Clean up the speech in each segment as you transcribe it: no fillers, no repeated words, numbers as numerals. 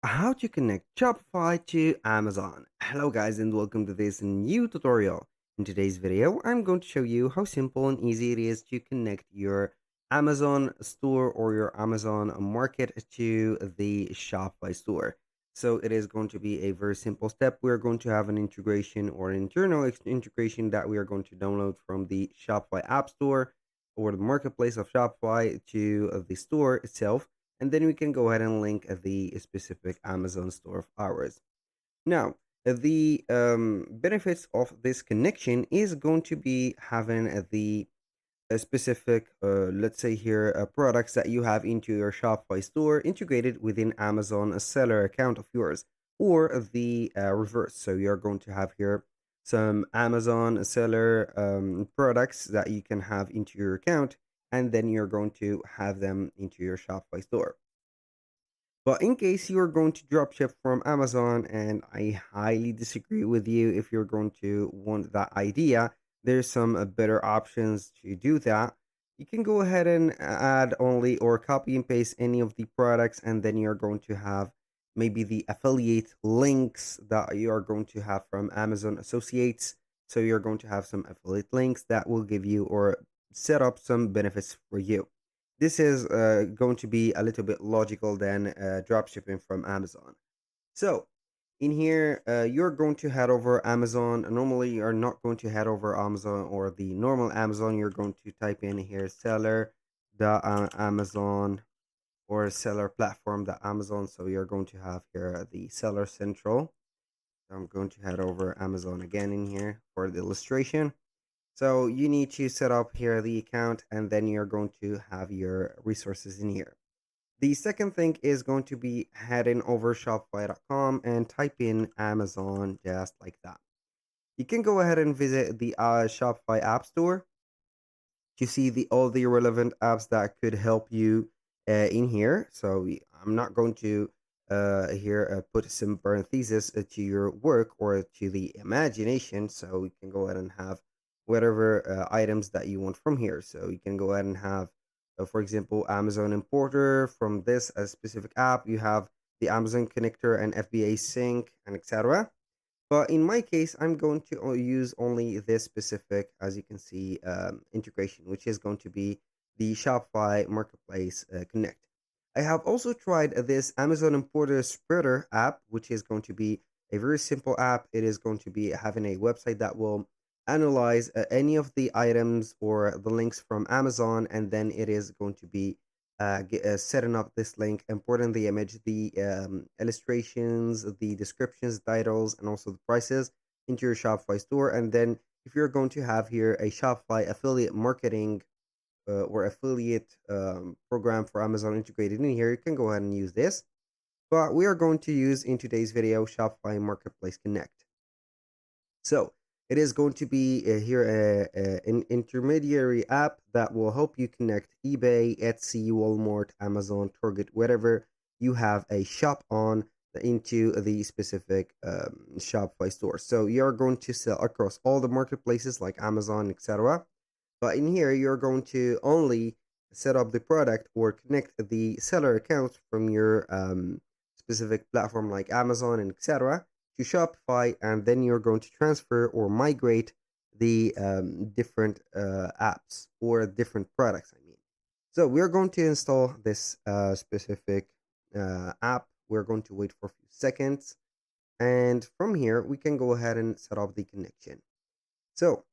How to connect Shopify to Amazon. Hello guys and welcome to this new tutorial. In today's video, I'm going to show you how simple and easy it is to connect your Amazon store or your Amazon market to the Shopify store. So it is going to be a very simple step. We're going to have an integration or an internal integration that we are going to download from the Shopify App Store or the marketplace of Shopify to the store itself, and then we can go ahead and link the specific Amazon store of ours. Now, the benefits of this connection is going to be having the specific, let's say here, products that you have into your Shopify store integrated within Amazon a seller account of yours, or the reverse. So you're going to have here some Amazon seller products that you can have into your account, and then you're going to have them into your Shopify store. But in case you are going to drop ship from Amazon, and I highly disagree with you if you're going to want that idea, there's some better options to do that. You can go ahead and add only or copy and paste any of the products, and then you're going to have maybe the affiliate links that you are going to have from Amazon Associates. So you're going to have some affiliate links that will give you or set up some benefits for you. This is going to be a little bit logical than drop shipping from Amazon. So in here, you're going to head over Amazon. Normally, you're not going to head over Amazon or the normal Amazon. You're going to type in here seller Amazon or seller platform Amazon. So you're going to have here the seller central. So I'm going to head over Amazon again in here for the illustration. So you need to set up here the account, and then you're going to have your resources in here. The second thing is going to be heading over shopify.com and type in Amazon just like that. You can go ahead and visit the Shopify App Store to see all the relevant apps that could help you in here. So I'm not going to here put some parentheses to your work or to the imagination. So you can go ahead and have whatever items that you want from here. So you can go ahead and have, for example, Amazon Importer from this specific app. You have the Amazon Connector and FBA Sync and etc. But in my case, I'm going to use only this specific, as you can see, integration, which is going to be the Shopify Marketplace Connect. I have also tried this Amazon Importer Spreader app, which is going to be a very simple app. It is going to be having a website that will analyze any of the items or the links from Amazon, and then it is going to be setting up this link, importing the image, the illustrations, the descriptions, titles, and also the prices into your Shopify store. And then if you're going to have here a Shopify affiliate marketing or affiliate program for Amazon integrated in here, you can go ahead and use this. But we are going to use in today's video Shopify Marketplace Connect. So it is going to be here an intermediary app that will help you connect eBay, Etsy, Walmart, Amazon, Target, whatever you have a shop on into the specific Shopify store. So you're going to sell across all the marketplaces like Amazon, etc. But in here, you're going to only set up the product or connect the seller accounts from your specific platform like Amazon and etc. to Shopify, and then you're going to transfer or migrate the different apps or different products. I mean, so we're going to install this specific app. We're going to wait for a few seconds, and from here we can go ahead and set up the connection. So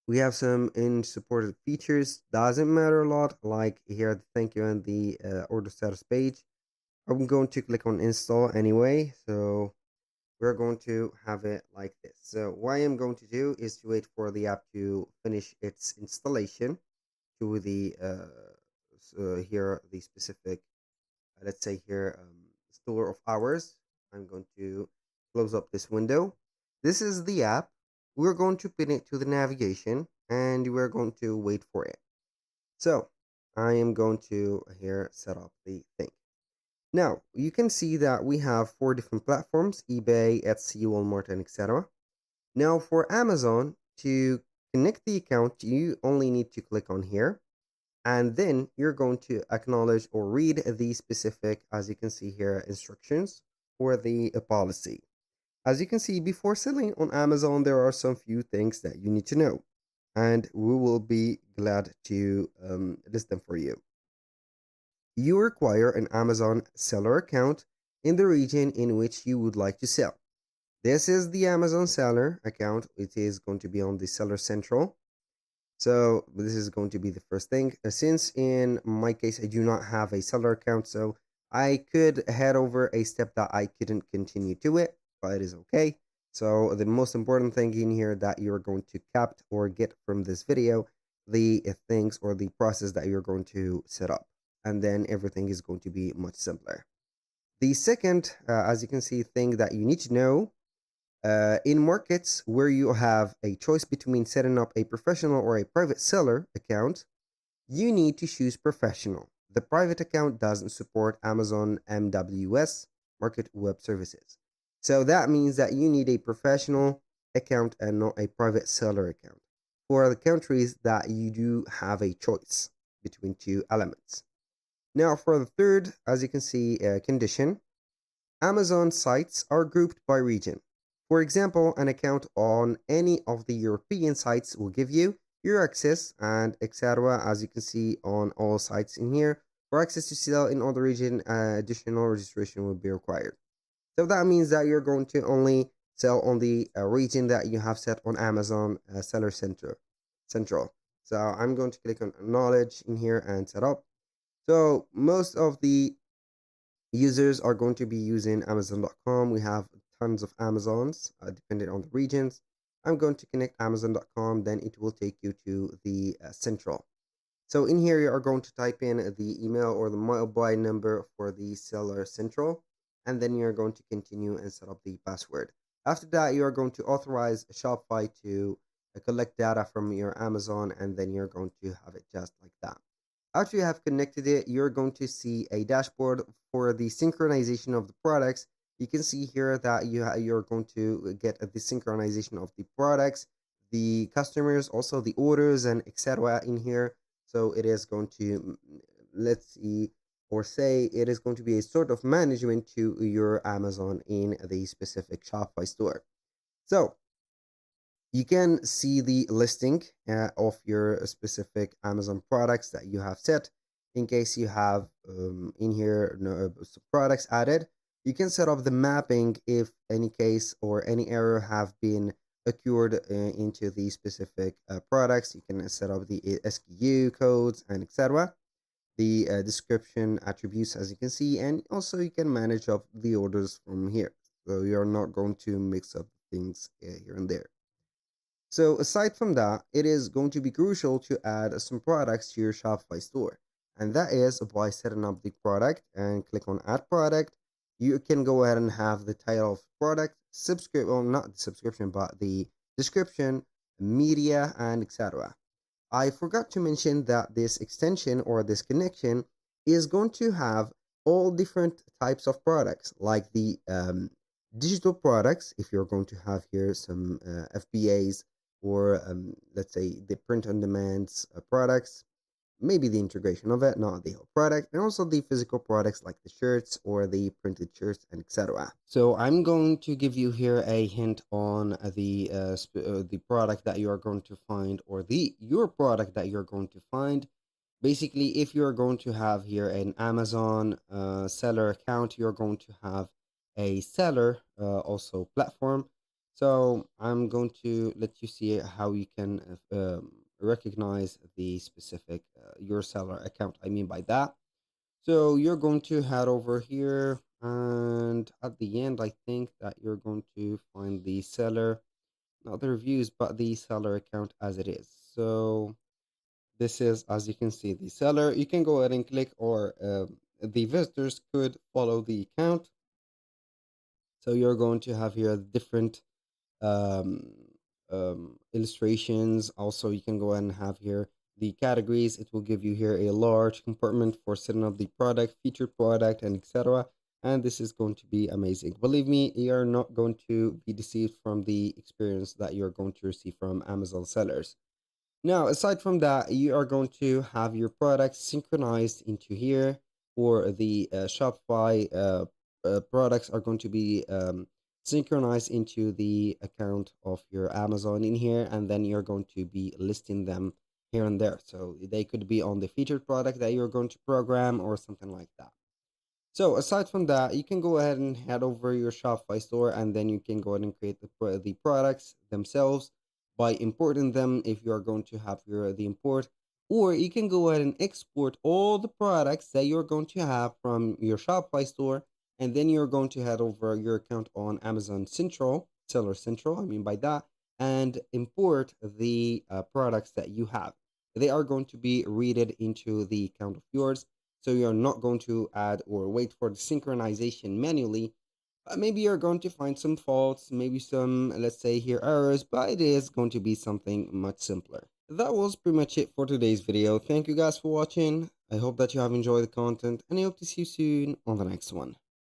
we have some in supported features. Doesn't matter a lot. Like here, the thank you and the order status page. I'm going to click on install anyway. So we're going to have it like this. So what I'm going to do is to wait for the app to finish its installation to the here the specific let's say here store of ours. I'm going to close up this window. This is the app. We're going to pin it to the navigation, and we're going to wait for it. So I am going to here set up the thing. Now, you can see that we have 4 different platforms: eBay, Etsy, Walmart, and etc. Now, for Amazon, to connect the account, you only need to click on here. And then you're going to acknowledge or read the specific, as you can see here, instructions for the policy. As you can see, before selling on Amazon, there are some few things that you need to know, and we will be glad to list them for you. You require an Amazon seller account in the region in which you would like to sell. This is the Amazon seller account. It is going to be on the Seller Central. So this is going to be the first thing. Since in my case, I do not have a seller account, so I could head over a step that I couldn't continue to it, but it is okay. So the most important thing in here that you're going to capt or get from this video, the things or the process that you're going to set up. And then everything is going to be much simpler. The second, as you can see, thing that you need to know in markets where you have a choice between setting up a professional or a private seller account, you need to choose professional. The private account doesn't support Amazon MWS, Market Web Services. So that means that you need a professional account and not a private seller account for the countries that you do have a choice between two elements. Now, for the third, as you can see, condition, Amazon sites are grouped by region. For example, an account on any of the European sites will give you your access and etc. As you can see on all sites in here, for access to sell in other region, additional registration will be required. So that means that you're going to only sell on the region that you have set on Amazon Seller Central. So I'm going to click on Knowledge in here and set up. So most of the users are going to be using Amazon.com. We have tons of Amazons, depending on the regions. I'm going to connect Amazon.com, then it will take you to the central. So in here, you are going to type in the email or the mobile number for the seller central, and then you're going to continue and set up the password. After that, you are going to authorize Shopify to collect data from your Amazon, and then you're going to have it just like that. After you have connected it, you're going to see a dashboard for the synchronization of the products. You can see here that you're going to get the synchronization of the products, the customers, also the orders and etc. in here. So it is going to, let's see, or say it is going to be a sort of management to your Amazon in the specific Shopify store. So you can see the listing of your specific Amazon products that you have set. In case you have in here some products added, you can set up the mapping if any case or any error have been occurred into the specific products. You can set up the SKU codes and etc. The description attributes, as you can see, and also you can manage up the orders from here. So you're not going to mix up things here and there. So aside from that, it is going to be crucial to add some products to your Shopify store. And that is by setting up the product and click on add product. You can go ahead and have the title of product, subscription, well, not the subscription, but the description, media, and etc. I forgot to mention that this extension or this connection is going to have all different types of products, like the digital products. If you're going to have here some FBAs or let's say the print on demand products, maybe the integration of it, not the whole product, and also the physical products like the shirts or the printed shirts and etc. So I'm going to give you here a hint on the product that you are going to find, or the your product that you're going to find. Basically, if you're going to have here an Amazon seller account, you're going to have a seller also platform. So I'm going to let you see how you can recognize the specific your seller account. I mean by that. So you're going to head over here, and at the end, I think that you're going to find the seller, not the reviews, but the seller account as it is. So this is, as you can see, the seller. You can go ahead and click, or the visitors could follow the account. So you're going to have here different um, illustrations. Also, you can go ahead and have here the categories. It will give you here a large compartment for setting up the product, featured product, and etc. And this is going to be amazing. Believe me, you are not going to be deceived from the experience that you're going to receive from Amazon sellers. Now, aside from that, you are going to have your products synchronized into here, or the Shopify products are going to be synchronized into the account of your Amazon in here, and then you're going to be listing them here and there. So they could be on the featured product that you're going to program or something like that. So aside from that, you can go ahead and head over your Shopify store, and then you can go ahead and create the products themselves by importing them if you are going to have the import, or you can go ahead and export all the products that you're going to have from your Shopify store, and then you're going to head over your account on Amazon Central, Seller Central, I mean by that, and import the products that you have. They are going to be readed into the account of yours, so you're not going to add or wait for the synchronization manually. Maybe you're going to find some faults, maybe some, let's say here, errors, but it is going to be something much simpler. That was pretty much it for today's video. Thank you guys for watching. I hope that you have enjoyed the content, and I hope to see you soon on the next one.